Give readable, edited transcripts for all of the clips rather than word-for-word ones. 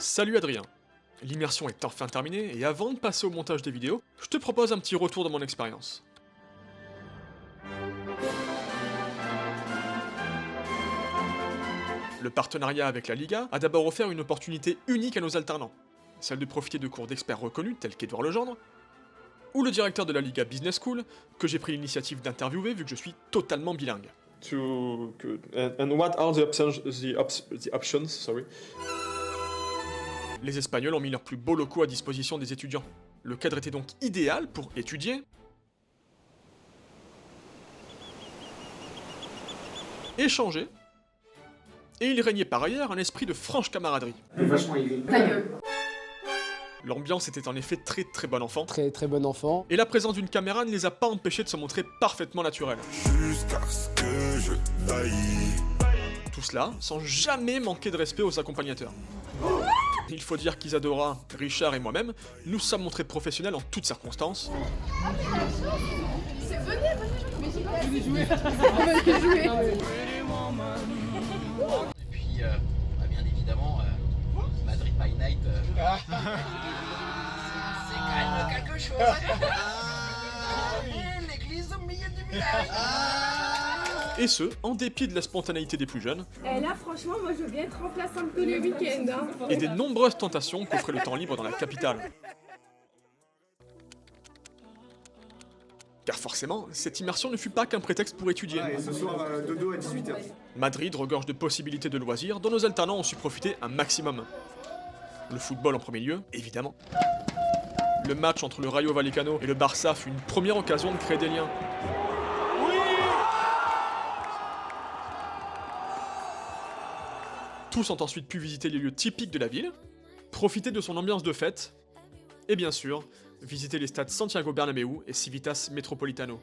Salut Adrien. L'immersion est enfin terminée et avant de passer au montage des vidéos, je te propose un petit retour de mon expérience. Le partenariat avec la Liga a d'abord offert une opportunité unique à nos alternants, celle de profiter de cours d'experts reconnus tels qu'Édouard Legendre, ou le directeur de la Liga Business School, que j'ai pris l'initiative d'interviewer vu que je suis totalement bilingue. And what are the options, sorry. Les Espagnols ont mis leurs plus beaux locaux à disposition des étudiants. Le cadre était donc idéal pour étudier, échanger, et il régnait par ailleurs un esprit de franche camaraderie. L'ambiance était en effet très bon enfant. Très bon enfant. Et la présence d'une caméra ne les a pas empêchés de se montrer parfaitement naturels. Jusqu'à ce que je faillis. Tout cela sans jamais manquer de respect aux accompagnateurs. Il faut dire qu'Isadora, Richard et moi-même, nous sommes montrés professionnels en toutes circonstances. Et puis, bien évidemment, Madrid by Night, c'est quand même quelque chose. L'église au milieu du village. Et ce, en dépit de la spontanéité des plus jeunes. Et là, franchement, moi, je veux bien être remplaçante tous les week-ends. Hein. Et des nombreuses tentations qu'offrait le temps libre dans la capitale. Car forcément, cette immersion ne fut pas qu'un prétexte pour étudier. Et ce soir, dodo à 18h. Madrid regorge de possibilités de loisirs dont nos alternants ont su profiter un maximum. Le football en premier lieu, évidemment. Le match entre le Rayo Vallecano et le Barça fut une première occasion de créer des liens. Tous ont ensuite pu visiter les lieux typiques de la ville, profiter de son ambiance de fête, et bien sûr, visiter les stades Santiago Bernabéu et Civitas Metropolitano.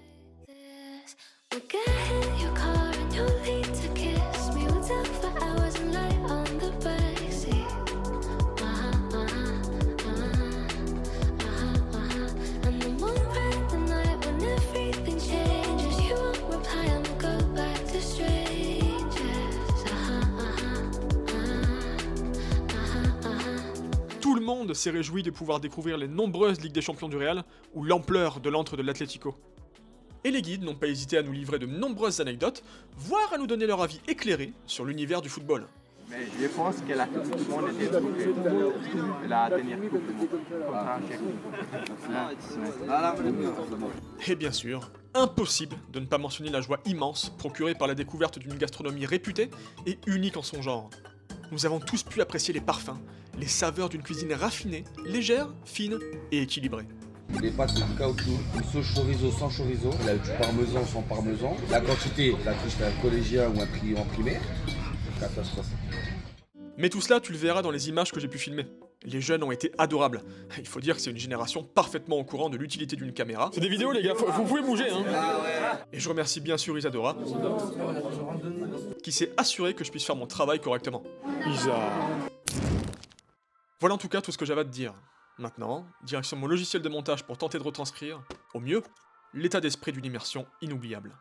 Tout le monde s'est réjoui de pouvoir découvrir les nombreuses Ligues des Champions du Real ou l'ampleur de l'antre de l'Atlético. Et les guides n'ont pas hésité à nous livrer de nombreuses anecdotes, voire à nous donner leur avis éclairé sur l'univers du football. Mais je pense que la Coupe du Monde était trouvée. La dernière Coupe du Monde contre un Tchèque. Et bien sûr, impossible de ne pas mentionner la joie immense procurée par la découverte d'une gastronomie réputée et unique en son genre. Nous avons tous pu apprécier les parfums, les saveurs d'une cuisine raffinée, légère, fine et équilibrée. Les pâtes c'est du caoutchouc, une sauce chorizo sans chorizo, il a du parmesan sans parmesan. La quantité, la triche d'un collégien ou un en primaire, catastrophe. Mais tout cela, tu le verras dans les images que j'ai pu filmer. Les jeunes ont été adorables. Il faut dire que c'est une génération parfaitement au courant de l'utilité d'une caméra. C'est des vidéos les gars, vous pouvez bouger hein. Et je remercie bien sûr Isadora, qui s'est assurée que je puisse faire mon travail correctement. Isa. Voilà en tout cas tout ce que j'avais à te dire. Maintenant, direction mon logiciel de montage pour tenter de retranscrire, au mieux, l'état d'esprit d'une immersion inoubliable.